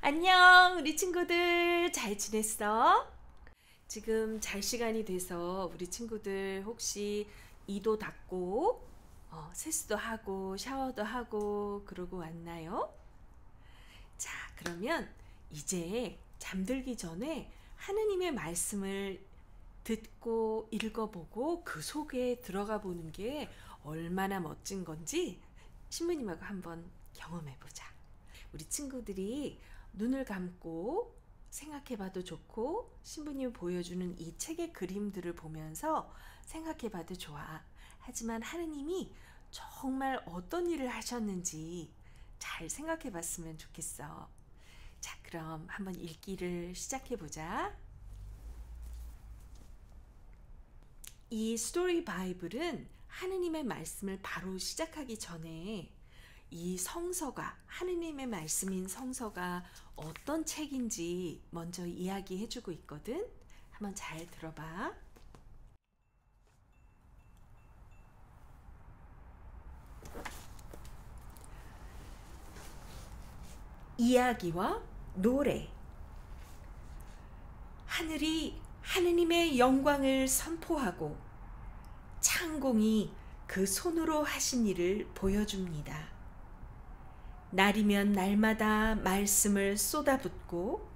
안녕, 우리 친구들 잘 지냈어? 지금 잘 시간이 돼서 우리 친구들 혹시 이도 닦고 세수도 하고 샤워도 하고 그러고 왔나요? 자, 그러면 이제 잠들기 전에 하느님의 말씀을 듣고 읽어보고 그 속에 들어가 보는 게 얼마나 멋진 건지 신부님하고 한번 경험해보자. 우리 친구들이 눈을 감고 생각해봐도 좋고 신부님이 보여주는 이 책의 그림들을 보면서 생각해봐도 좋아. 하지만 하느님이 정말 어떤 일을 하셨는지 잘 생각해봤으면 좋겠어. 자, 그럼 한번 읽기를 시작해보자. 이 스토리 바이블은 하느님의 말씀을 바로 시작하기 전에 이 성서가, 하느님의 말씀인 성서가 어떤 책인지 먼저 이야기해주고 있거든. 한번 잘 들어봐. 이야기와 노래. 하늘이 하느님의 영광을 선포하고 창공이 그 손으로 하신 일을 보여줍니다. 날이면 날마다 말씀을 쏟아붓고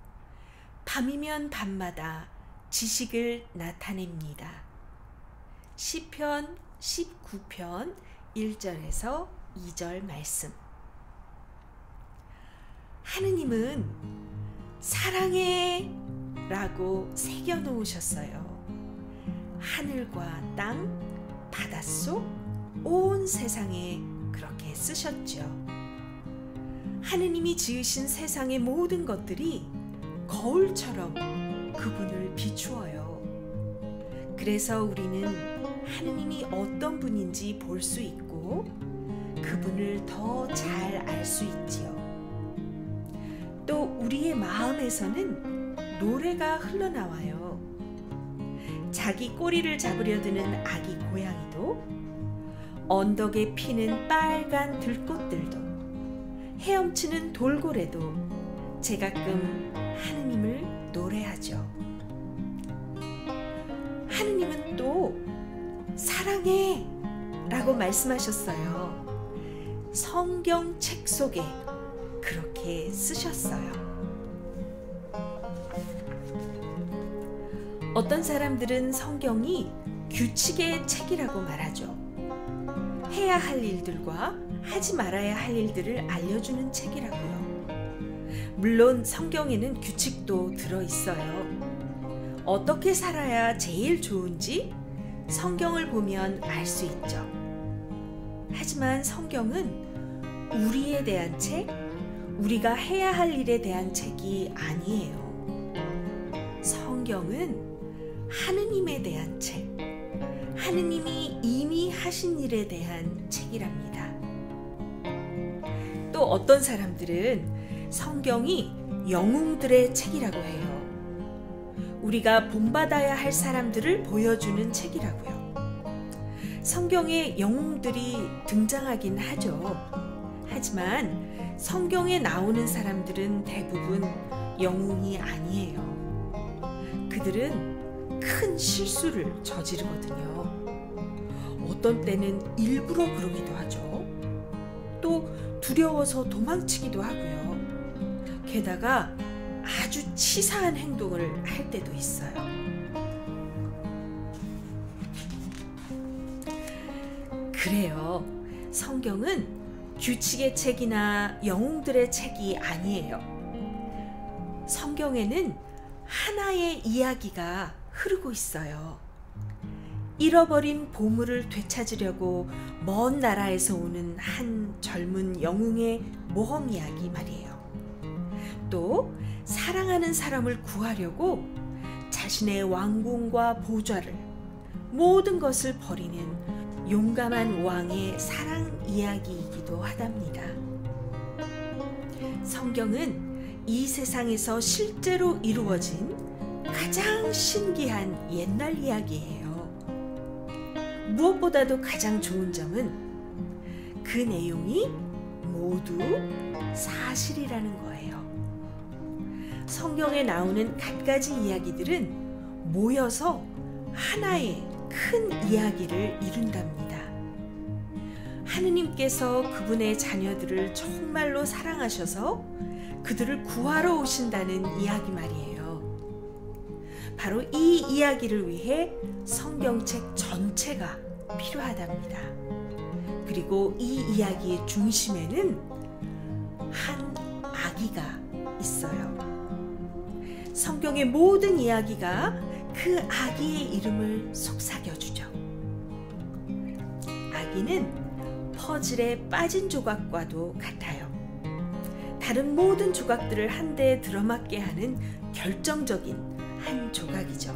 밤이면 밤마다 지식을 나타냅니다. 시편 19편 1절에서 2절 말씀. 하느님은 사랑해 라고 새겨놓으셨어요. 하늘과 땅, 바닷속, 온 세상에 그렇게 쓰셨죠. 하느님이 지으신 세상의 모든 것들이 거울처럼 그분을 비추어요. 그래서 우리는 하느님이 어떤 분인지 볼 수 있고 그분을 더 잘 알 수 있지요. 또 우리의 마음에서는 노래가 흘러나와요. 자기 꼬리를 잡으려 드는 아기 고양이도, 언덕에 피는 빨간 들꽃들도, 헤엄치는 돌고래도 제가끔 하느님을 노래하죠. 하느님은 또 사랑해 라고 말씀하셨어요. 성경 책 속에 그렇게 쓰셨어요. 어떤 사람들은 성경이 규칙의 책이라고 말하죠. 해야 할 일들과 하지 말아야 할 일들을 알려주는 책이라고요. 물론 성경에는 규칙도 들어있어요. 어떻게 살아야 제일 좋은지 성경을 보면 알 수 있죠. 하지만 성경은 우리에 대한 책, 우리가 해야 할 일에 대한 책이 아니에요. 성경은 하느님에 대한 책, 하느님이 이미 하신 일에 대한 책이랍니다. 또 어떤 사람들은 성경이 영웅들의 책이라고 해요. 우리가 본받아야 할 사람들을 보여주는 책이라고요. 성경에 영웅들이 등장하긴 하죠. 하지만 성경에 나오는 사람들은 대부분 영웅이 아니에요. 그들은 큰 실수를 저지르거든요. 어떤 때는 일부러 그러기도 하죠. 또 두려워서 도망치기도 하고요. 게다가 아주 치사한 행동을 할 때도 있어요. 그래요. 성경은 규칙의 책이나 영웅들의 책이 아니에요. 성경에는 하나의 이야기가 흐르고 있어요. 잃어버린 보물을 되찾으려고 먼 나라에서 오는 한 젊은 영웅의 모험 이야기 말이에요. 또 사랑하는 사람을 구하려고 자신의 왕궁과 보좌를, 모든 것을 버리는 용감한 왕의 사랑 이야기이기도 하답니다. 성경은 이 세상에서 실제로 이루어진 가장 신기한 옛날 이야기예요. 무엇보다도 가장 좋은 점은 그 내용이 모두 사실이라는 거예요. 성경에 나오는 갖가지 이야기들은 모여서 하나의 큰 이야기를 이룬답니다. 하느님께서 그분의 자녀들을 정말로 사랑하셔서 그들을 구하러 오신다는 이야기 말이에요. 바로 이 이야기를 위해 성경책 전체가 필요하답니다. 그리고 이 이야기의 중심에는 한 아기가 있어요. 성경의 모든 이야기가 그 아기의 이름을 속삭여주죠. 아기는 퍼즐에 빠진 조각과도 같아요. 다른 모든 조각들을 한데 들어맞게 하는 결정적인 한 조각이죠.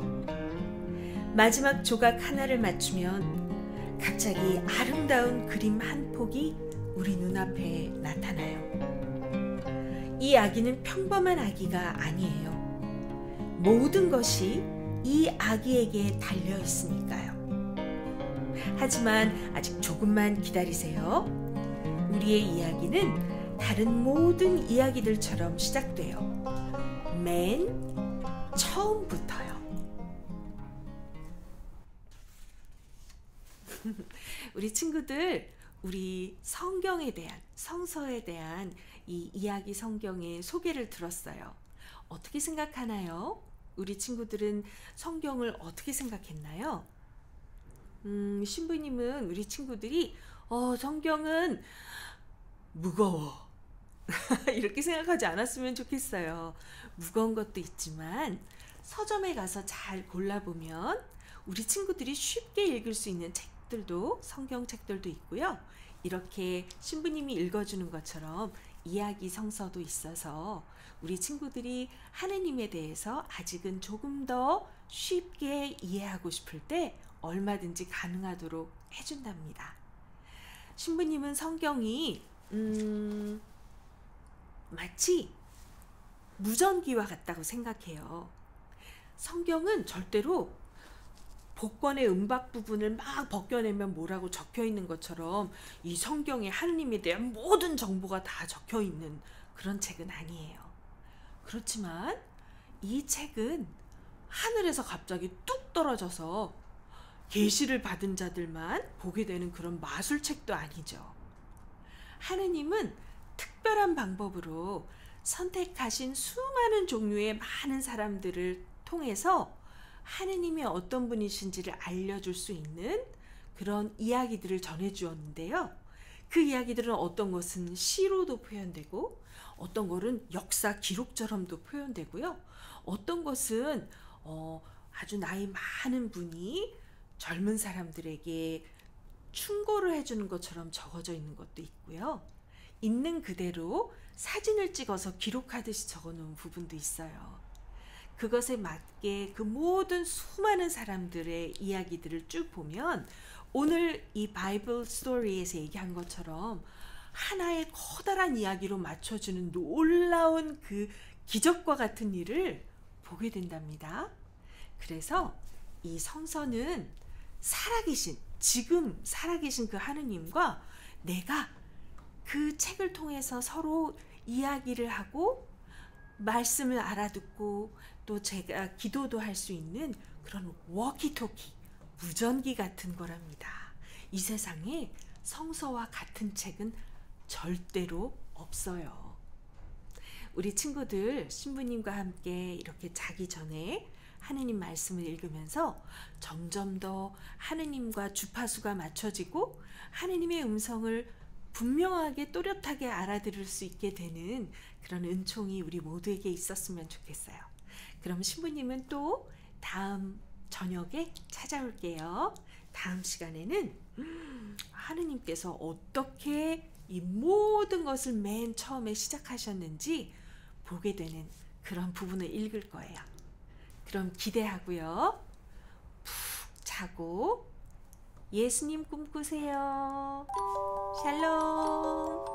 마지막 조각 하나를 맞추면 갑자기 아름다운 그림 한 폭이 우리 눈앞에 나타나요. 이 아기는 평범한 아기가 아니에요. 모든 것이 이 아기에게 달려 있으니까요. 하지만 아직 조금만 기다리세요. 우리의 이야기는 다른 모든 이야기들처럼 시작돼요. 맨 처음부터요. 우리 친구들, 우리 성경에 대한, 성서에 대한 이 이야기 성경의 소개를 들었어요. 어떻게 생각하나요? 우리 친구들은 성경을 어떻게 생각했나요? 신부님은 우리 친구들이 성경은 무거워 이렇게 생각하지 않았으면 좋겠어요. 무거운 것도 있지만 서점에 가서 잘 골라보면 우리 친구들이 쉽게 읽을 수 있는 책들도, 성경책들도 있고요. 이렇게 신부님이 읽어주는 것처럼 이야기 성서도 있어서 우리 친구들이 하느님에 대해서 아직은 조금 더 쉽게 이해하고 싶을 때 얼마든지 가능하도록 해준답니다. 신부님은 성경이 마치 무전기와 같다고 생각해요. 성경은 절대로 복권의 음박 부분을 막 벗겨내면 뭐라고 적혀 있는 것처럼 이 성경에 하느님에 대한 모든 정보가 다 적혀 있는 그런 책은 아니에요. 그렇지만 이 책은 하늘에서 갑자기 뚝 떨어져서 계시를 받은 자들만 보게 되는 그런 마술책도 아니죠. 하느님은 특별한 방법으로 선택하신 수많은 종류의 많은 사람들을 통해서 하느님이 어떤 분이신지를 알려줄 수 있는 그런 이야기들을 전해주었는데요. 그 이야기들은 어떤 것은 시로도 표현되고 어떤 것은 역사 기록처럼도 표현되고요. 어떤 것은 아주 나이 많은 분이 젊은 사람들에게 충고를 해주는 것처럼 적어져 있는 것도 있고요. 있는 그대로 사진을 찍어서 기록하듯이 적어놓은 부분도 있어요. 그것에 맞게 그 모든 수많은 사람들의 이야기들을 쭉 보면 오늘 이 바이블 스토리에서 얘기한 것처럼 하나의 커다란 이야기로 맞춰주는 놀라운 그 기적과 같은 일을 보게 된답니다. 그래서 이 성서는 살아계신, 지금 살아계신 그 하느님과 내가 그 책을 통해서 서로 이야기를 하고 말씀을 알아듣고 또 제가 기도도 할 수 있는 그런 워키토키, 무전기 같은 거랍니다. 이 세상에 성서와 같은 책은 절대로 없어요. 우리 친구들 신부님과 함께 이렇게 자기 전에 하느님 말씀을 읽으면서 점점 더 하느님과 주파수가 맞춰지고 하느님의 음성을 분명하게 또렷하게 알아들을 수 있게 되는 그런 은총이 우리 모두에게 있었으면 좋겠어요. 그럼 신부님은 또 다음 저녁에 찾아올게요. 다음 시간에는 하느님께서 어떻게 이 모든 것을 맨 처음에 시작하셨는지 보게 되는 그런 부분을 읽을 거예요. 그럼 기대하고요. 푹 자고 예수님 꿈꾸세요. 샬롬.